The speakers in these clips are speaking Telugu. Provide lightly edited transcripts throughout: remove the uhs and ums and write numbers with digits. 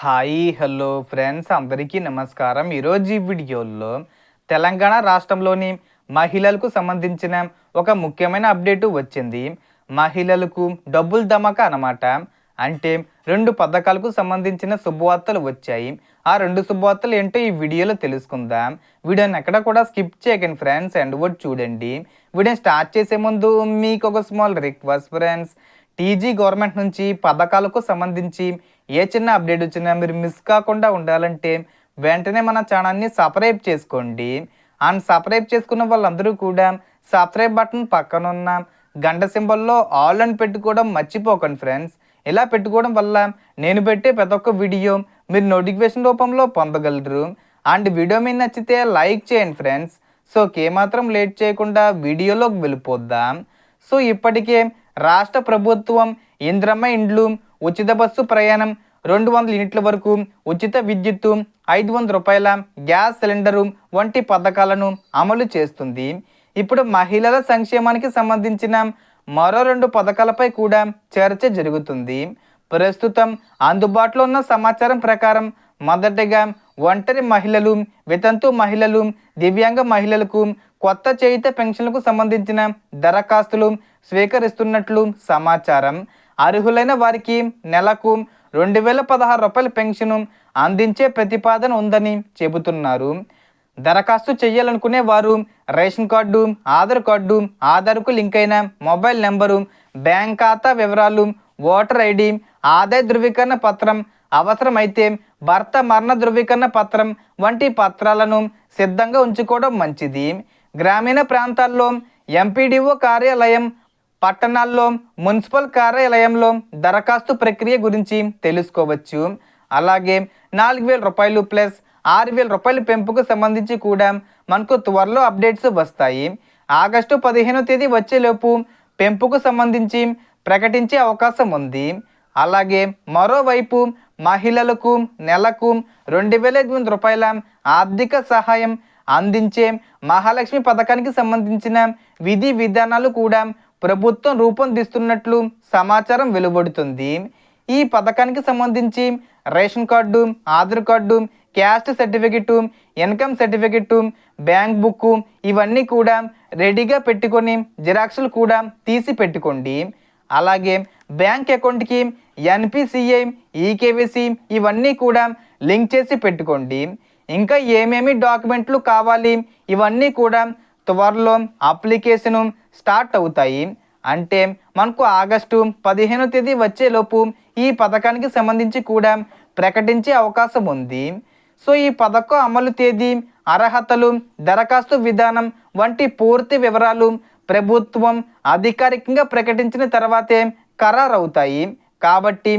హాయ్ హలో ఫ్రెండ్స్ అందరికీ నమస్కారం. ఈరోజు ఈ వీడియోలో తెలంగాణ రాష్ట్రంలోని మహిళలకు సంబంధించిన ఒక ముఖ్యమైన అప్డేటు వచ్చింది. మహిళలకు డబ్బులు ధమాకా అన్నమాట. అంటే 2 పథకాలకు సంబంధించిన శుభవార్తలు వచ్చాయి. ఆ 2 శుభవార్తలు ఏంటో ఈ వీడియోలో తెలుసుకుందాం. వీడియోని ఎక్కడ కూడా స్కిప్ చేయకండి ఫ్రెండ్స్, ఎండ్ వరకు చూడండి. వీడియోని స్టార్ట్ చేసే ముందు మీకు ఒక small request friends, TG government నుంచి పథకాలకు సంబంధించి ఏ చిన్న అప్డేట్ వచ్చినా మీరు మిస్ కాకుండా ఉండాలంటే వెంటనే మన ఛానల్ని సబ్స్క్రైబ్ చేసుకోండి. అండ్ సబ్స్క్రైబ్ చేసుకున్న వాళ్ళందరూ కూడా సబ్స్క్రైబ్ బటన్ పక్కన ఉన్న గంట సింబల్లో ఆల్ అని పెట్టుకోవడం మర్చిపోకండి ఫ్రెండ్స్. ఇలా పెట్టుకోవడం వల్ల నేను పెట్టే ప్రతి ఒక్క వీడియో మీరు నోటిఫికేషన్ రూపంలో పొందగలరు. అండ్ వీడియో మీకు నచ్చితే లైక్ చేయండి ఫ్రెండ్స్. సో ఏమాత్రం లేట్ చేయకుండా వీడియోలోకి వెళ్ళిపోద్దాం. సో ఇప్పటికే రాష్ట్ర ప్రభుత్వం ఇంద్రమ్మ ఇండ్లు, ఉచిత బస్సు ప్రయాణం, 200 యూనిట్ల వరకు ఉచిత విద్యుత్తు, 500 రూపాయల గ్యాస్ సిలిండరు వంటి పథకాలను అమలు చేస్తుంది. ఇప్పుడు మహిళల సంక్షేమానికి సంబంధించిన మరో 2 పథకాలపై కూడా చర్చ జరుగుతుంది. ప్రస్తుతం అందుబాటులో ఉన్న సమాచారం ప్రకారం మొదటగా ఒంటరి మహిళలు, వితంతు మహిళలు, దివ్యాంగ మహిళలకు కొత్త చేయుత పెన్షన్లకు సంబంధించిన దరఖాస్తులు స్వీకరిస్తున్నట్లు సమాచారం. అర్హులైన వారికి నెలకు 2016 రూపాయల పెన్షన్ అందించే ప్రతిపాదన ఉందని చెబుతున్నారు. దరఖాస్తు చేయాలనుకునే వారు రేషన్ కార్డు, ఆధార్ కార్డు, ఆధార్కు లింక్ అయిన మొబైల్ నెంబరు, బ్యాంక్ ఖాతా వివరాలు, ఓటర్ ఐడి, ఆదాయ ధృవీకరణ పత్రం, అవసరమైతే భర్త మరణ ధృవీకరణ పత్రం వంటి పత్రాలను సిద్ధంగా ఉంచుకోవడం మంచిది. గ్రామీణ ప్రాంతాల్లో ఎంపీడీఓ కార్యాలయం, పట్టణాల్లో మున్సిపల్ కార్యాలయంలో దరఖాస్తు ప్రక్రియ గురించి తెలుసుకోవచ్చు. అలాగే 4000 రూపాయలు ప్లస్ 6000 రూపాయల పెంపుకు సంబంధించి కూడా మనకు త్వరలో అప్డేట్స్ వస్తాయి. ఆగస్టు 15వ తేదీ వచ్చేలోపు పెంపుకు సంబంధించి ప్రకటించే అవకాశం ఉంది. అలాగే మరోవైపు మహిళలకు నెలకు 2500 రూపాయల ఆర్థిక సహాయం అందించే మహాలక్ష్మి పథకానికి సంబంధించిన విధి విధానాలు కూడా ప్రభుత్వం రూపొందిస్తున్నట్లు సమాచారం వెలువడుతుంది. ఈ పథకానికి సంబంధించి ration card, Aadhaar card, caste certificate, income certificate, bank book ఇవన్నీ కూడా రెడీగా పెట్టుకొని జిరాక్స్లు కూడా తీసి పెట్టుకోండి. అలాగే బ్యాంక్ అకౌంట్కి ఎన్పిసిఐ, ఈకేవైసీ ఇవన్నీ కూడా లింక్ చేసి పెట్టుకోండి. ఇంకా ఏమేమి డాక్యుమెంట్లు కావాలి ఇవన్నీ కూడా త్వరలో అప్లికేషను స్టార్ట్ అవుతాయి. అంటే మనకు ఆగస్టు 15వ తేదీ వచ్చేలోపు ఈ పథకానికి సంబంధించి కూడా ప్రకటించే అవకాశం ఉంది. సో ఈ పథకం అమలు తేదీ, అర్హతలు, దరఖాస్తు విధానం వంటి పూర్తి వివరాలు ప్రభుత్వం అధికారికంగా ప్రకటించిన తర్వాతే ఖరారవుతాయి. కాబట్టి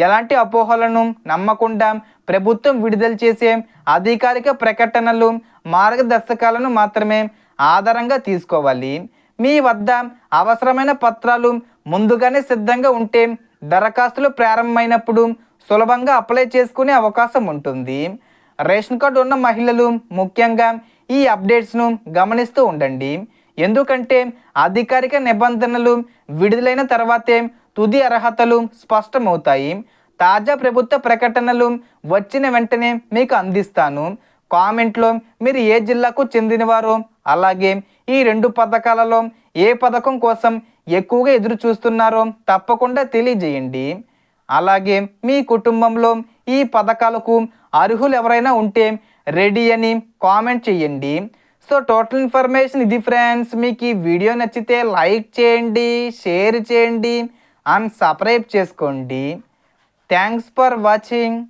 ఎలాంటి అపోహలను నమ్మకుండా ప్రభుత్వం విడుదల చేసే అధికారిక ప్రకటనలు, మార్గదర్శకాలను మాత్రమే ఆధారంగా తీసుకోవాలి. మీ వద్ద అవసరమైన పత్రాలు ముందుగానే సిద్ధంగా ఉంటే దరఖాస్తులు ప్రారంభమైనప్పుడు సులభంగా అప్లై చేసుకునే అవకాశం ఉంటుంది. రేషన్ కార్డు ఉన్న మహిళలు ముఖ్యంగా ఈ అప్డేట్స్ను గమనిస్తూ ఉండండి. ఎందుకంటే అధికారిక నిబంధనలు విడుదలైన తర్వాతే తుది అర్హతలు స్పష్టమవుతాయి. తాజా ప్రభుత్వ ప్రకటనలు వచ్చిన వెంటనే మీకు అందిస్తాను. కామెంట్లో మీరు ఏ జిల్లాకు చెందినవారో, అలాగే ఈ 2 పథకాలలో ఏ పథకం కోసం ఎక్కువగా ఎదురు చూస్తున్నారో తప్పకుండా తెలియజేయండి. అలాగే మీ కుటుంబంలో ఈ పథకాలకు అర్హులు ఎవరైనా ఉంటే రెడీ అని కామెంట్ చేయండి. సో టోటల్ ఇన్ఫర్మేషన్ ఇది ఫ్రెండ్స్. మీకు ఈ వీడియో నచ్చితే లైక్ చేయండి, షేర్ చేయండి అండ్ సబ్స్క్రైబ్ చేసుకోండి. Thanks for watching.